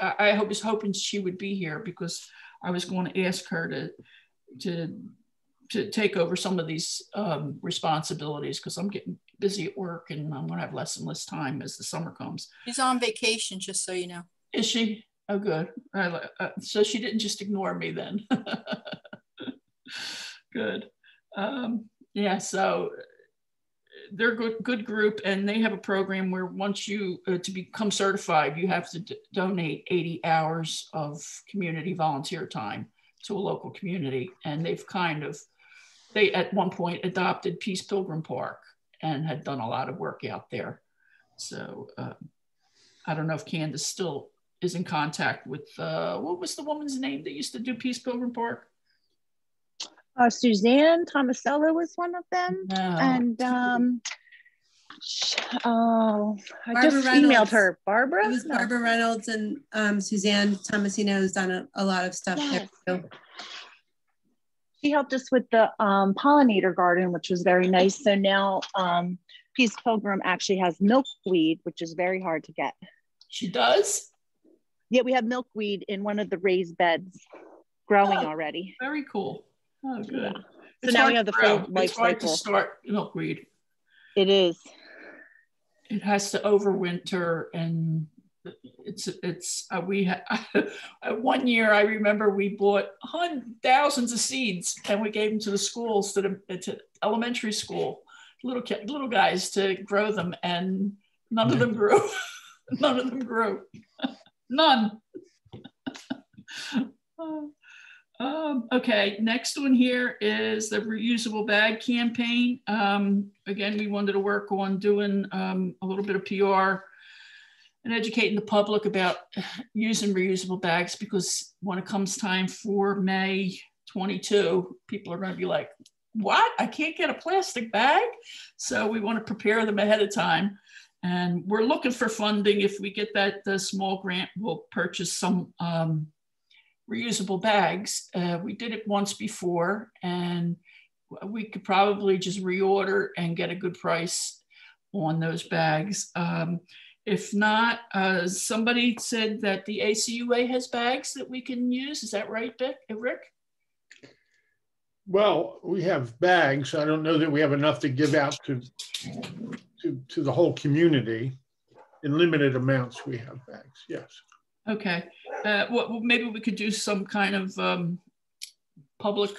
I was hoping she would be here because I was going to ask her to take over some of these responsibilities because I'm getting busy at work and I'm going to have less and less time as the summer comes. She's on vacation, just so you know. Is she? Oh, good. So she didn't just ignore me then. Good. Yeah, so they're a good group, and they have a program where once you, to become certified, you have to donate 80 hours of community volunteer time to a local community. And they at one point adopted Peace Pilgrim Park and had done a lot of work out there. So I don't know if Candace still is in contact with, what was the woman's name that used to do Peace Pilgrim Park? Suzanne Tomasello was one of them. No. And I just Reynolds. emailed her. Barbara? It was Barbara Reynolds and Suzanne Tomasino has done a lot of stuff there too. She helped us with the pollinator garden, which was very nice. So now Peace Pilgrim actually has milkweed, which is very hard to get. She does? Yeah, we have milkweed in one of the raised beds growing already. Very cool. Oh, good. Yeah. So now we have the full life It's hard cycle. to start milkweed. It is. It has to overwinter, and one year I remember we bought thousands of seeds and we gave them to the schools, to elementary school, little guys to grow them, and none of them grew. None of them grew. None. Okay, next one here is the Reusable Bag Campaign. Again, we wanted to work on doing a little bit of PR and educating the public about using reusable bags, because when it comes time for May 22, people are going to be like, what? I can't get a plastic bag? So we want to prepare them ahead of time. And we're looking for funding. If we get the small grant, we'll purchase some reusable bags. We did it once before, and we could probably just reorder and get a good price on those bags. If not, somebody said that the ACUA has bags that we can use. Is that right, Rick? Well, we have bags. I don't know that we have enough to give out to the whole community. In limited amounts, we have bags, yes. Okay. Well, maybe we could do some kind of public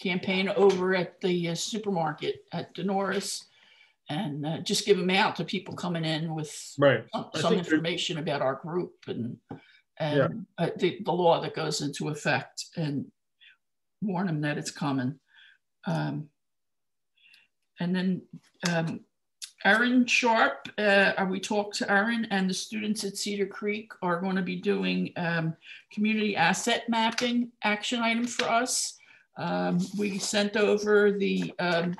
campaign over at the supermarket at Denoris, and just give them out to people coming in with some information about our group and the law that goes into effect, and warn them that it's coming. And then Erin Sharp, we talked to Erin, and the students at Cedar Creek are going to be doing community asset mapping action item for us. We sent over the, I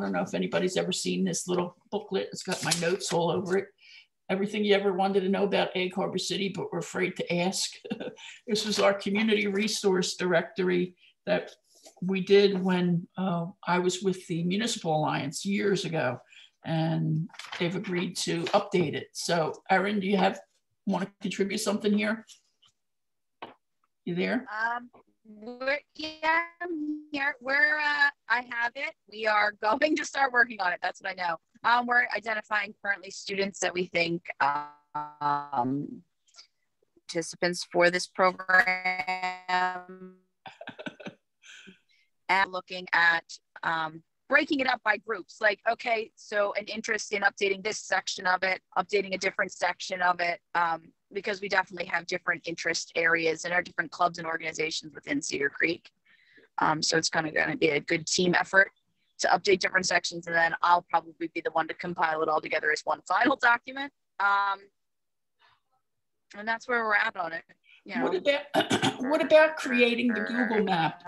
don't know if anybody's ever seen this little booklet. It's got my notes all over it. Everything you ever wanted to know about Egg Harbor City, but were afraid to ask. This was our community resource directory that we did when I was with the Municipal Alliance years ago, and they've agreed to update it. So Erin, do you want to contribute something here? You there? I'm here. I have it. We are going to start working on it. That's what I know. We're identifying currently students that we think participants for this program, and looking at breaking it up by groups. Like, okay, so an interest in updating this section of it, updating a different section of it, because we definitely have different interest areas and our different clubs and organizations within Cedar Creek. So it's kind of going to be a good team effort to update different sections, and then I'll probably be the one to compile it all together as one final document. And that's where we're at on it. You know. What about creating the Google map?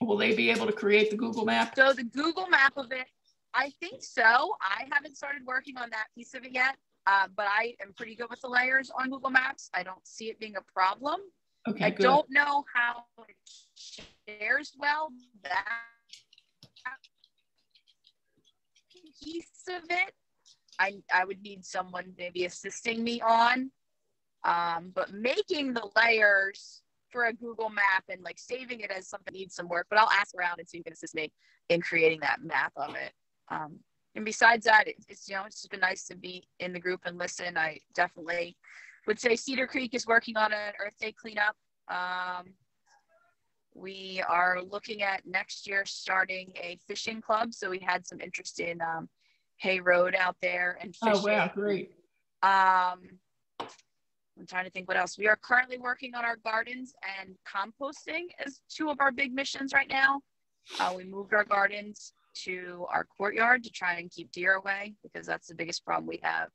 Will they be able to create the Google map? So the Google map of it, I think so. I haven't started working on that piece of it yet. but I am pretty good with the layers on Google Maps. I don't see it being a problem. Okay, I good. don't know how it shares well. That piece of it, I would need someone maybe assisting me on. But making the layers for a Google map and like saving it as something needs some work, but I'll ask around and see who can assist me in creating that map of it. And besides that, it's just been nice to be in the group and listen. I definitely would say Cedar Creek is working on an Earth Day cleanup. We are looking at next year starting a fishing club. So we had some interest in Hay Road out there and fishing. Oh, wow, great. I'm trying to think what else. We are currently working on our gardens and composting as two of our big missions right now. We moved our gardens to our courtyard to try and keep deer away, because that's the biggest problem we have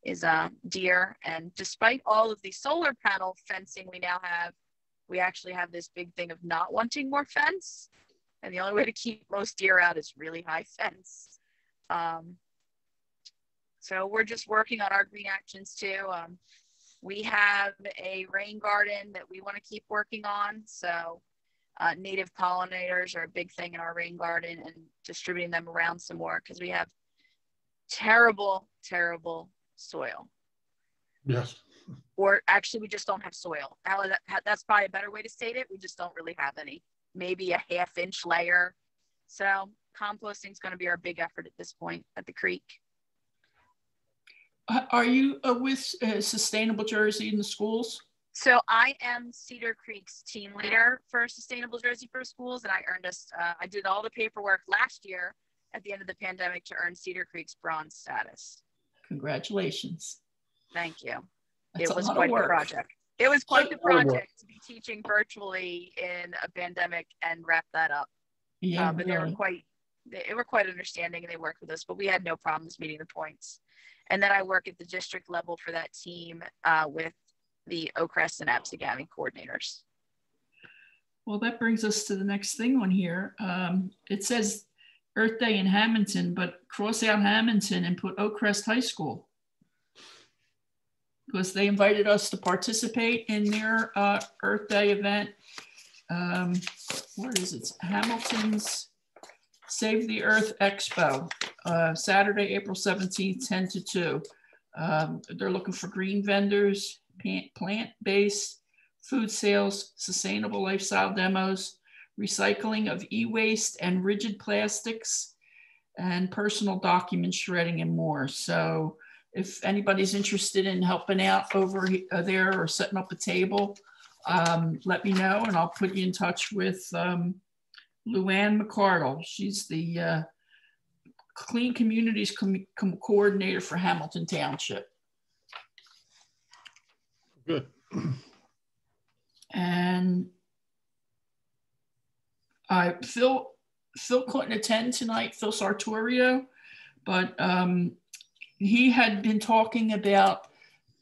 is deer. And despite all of the solar panel fencing we now have, we actually have this big thing of not wanting more fence. And the only way to keep most deer out is really high fence. So we're just working on our green actions too. We have a rain garden that we want to keep working on. So native pollinators are a big thing in our rain garden, and distributing them around some more, because we have terrible, terrible soil. Yes. Or actually, we just don't have soil. That's probably a better way to state it. We just don't really have any. Maybe a half-inch layer. So composting is going to be our big effort at this point at the creek. Are you with Sustainable Jersey in the schools? So I am Cedar Creek's team leader for Sustainable Jersey for Schools, and I did all the paperwork last year at the end of the pandemic to earn Cedar Creek's bronze status. Congratulations. Thank you. That's it was quite the project. It was quite the project to be teaching virtually in a pandemic and wrap that up. Yeah, but really. they were quite understanding, and they worked with us, but we had no problems meeting the points. And then I work at the district level for that team with the Oakcrest and Absegami coordinators. Well, that brings us to the next thing on here. It says Earth Day in Hamilton, but cross out Hamilton and put Oakcrest High School, because they invited us to participate in their Earth Day event. What is it? Hamilton's Save the Earth Expo, Saturday, April 17th, 10 to 2. They're looking for green vendors, plant-based food sales, sustainable lifestyle demos, recycling of e-waste and rigid plastics, and personal document shredding and more. So if anybody's interested in helping out over there or setting up a table, let me know, and I'll put you in touch with Luann McCardle. She's the Clean Communities Coordinator for Hamilton Township. Good. And Phil couldn't attend tonight, Phil Sartorio, but he had been talking about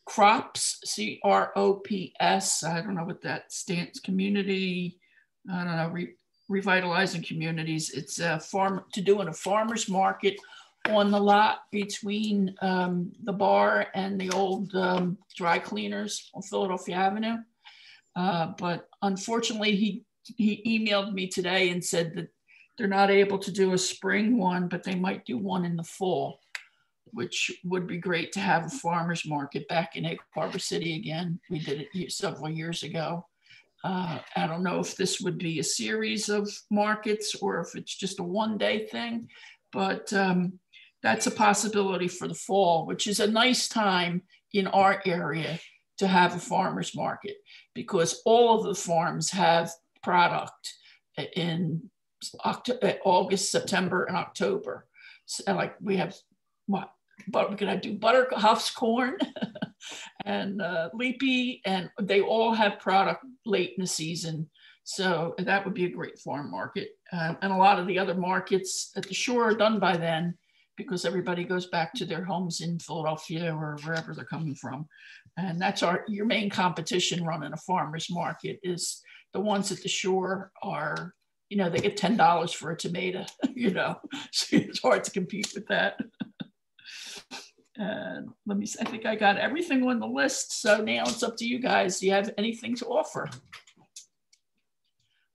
CROPS, C-R-O-P-S. I don't know what that stands, community, I don't know, revitalizing communities. It's a doing a farmer's market on the lot between the bar and the old dry cleaners on Philadelphia Avenue. But unfortunately, he emailed me today and said that they're not able to do a spring one, but they might do one in the fall, which would be great to have a farmer's market back in Egg Harbor City again. We did it several years ago. I don't know if this would be a series of markets or if it's just a one-day thing, but that's a possibility for the fall, which is a nice time in our area to have a farmer's market, because all of the farms have product in August, September, and October. So, like, we have what? But we're gonna do Buttercups corn and Leapy, and they all have product late in the season. So that would be a great farm market. And a lot of the other markets at the shore are done by then, because everybody goes back to their homes in Philadelphia or wherever they're coming from. And that's your main competition running a farmer's market, is the ones at the shore are, they get $10 for a tomato, so it's hard to compete with that. Let me see, I think I got everything on the list. So now it's up to you guys. Do you have anything to offer?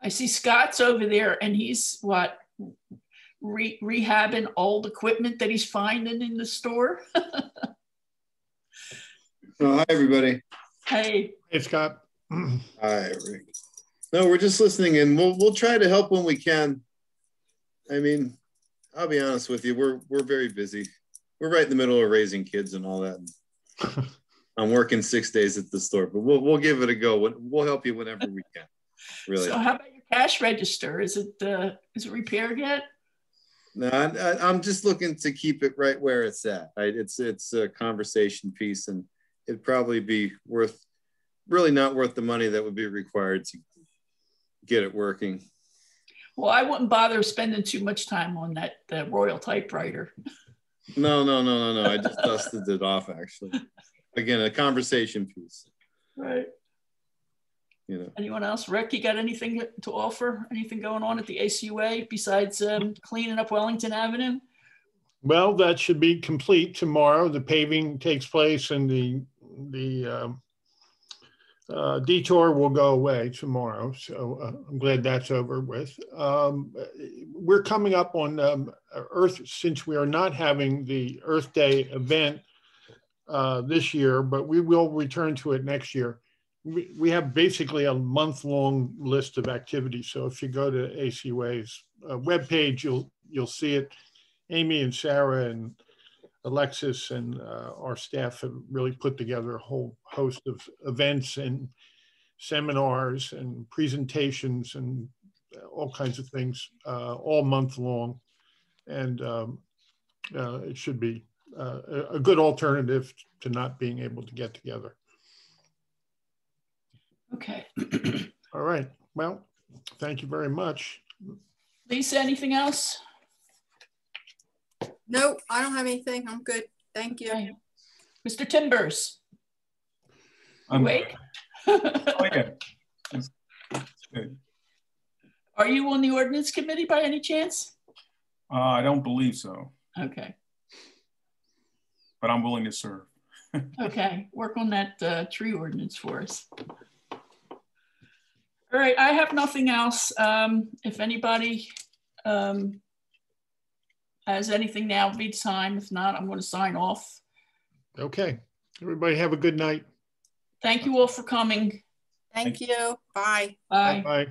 I see Scott's over there and he's what? Rehabbing old equipment that he's finding in the store. Oh, hi, everybody. Hey. Hey, Scott. Hi, Rick. No, we're just listening and we'll try to help when we can. I mean, I'll be honest with you, we're very busy. We're right in the middle of raising kids and all that. I'm working 6 days at the store, but we'll give it a go. We'll help you whenever we can. Really. So how about your cash register? Is it repaired yet? No, I'm just looking to keep it right where it's at. It's a conversation piece, and it'd probably be really not worth the money that would be required to get it working. Well, I wouldn't bother spending too much time on the Royal typewriter. No. I just dusted it off, actually. Again, a conversation piece. Right. You know. Anyone else? Rick, you got anything to offer? Anything going on at the ACUA besides cleaning up Wellington Avenue? Well, that should be complete tomorrow. The paving takes place and the detour will go away tomorrow. So I'm glad that's over with. We're coming up on Earth, since we are not having the Earth Day event this year, but we will return to it next year. We have basically a month-long list of activities. So if you go to ACUA's webpage, you'll see it. Amy and Sarah and Alexis and our staff have really put together a whole host of events and seminars and presentations and all kinds of things all month long. And it should be a good alternative to not being able to get together. Okay. All right. Well, thank you very much. Lisa, anything else? No, I don't have anything. I'm good. Thank you. Okay. Mr. Timbers. I'm awake? Oh, yeah. It's good. Are you on the ordinance committee by any chance? I don't believe so. Okay. But I'm willing to serve. Okay. Work on that tree ordinance for us. All right, I have nothing else. If anybody has anything, now would be the time. If not, I'm going to sign off. Okay. Everybody have a good night. Thank you all for coming. Thank you. Bye. Bye. Bye.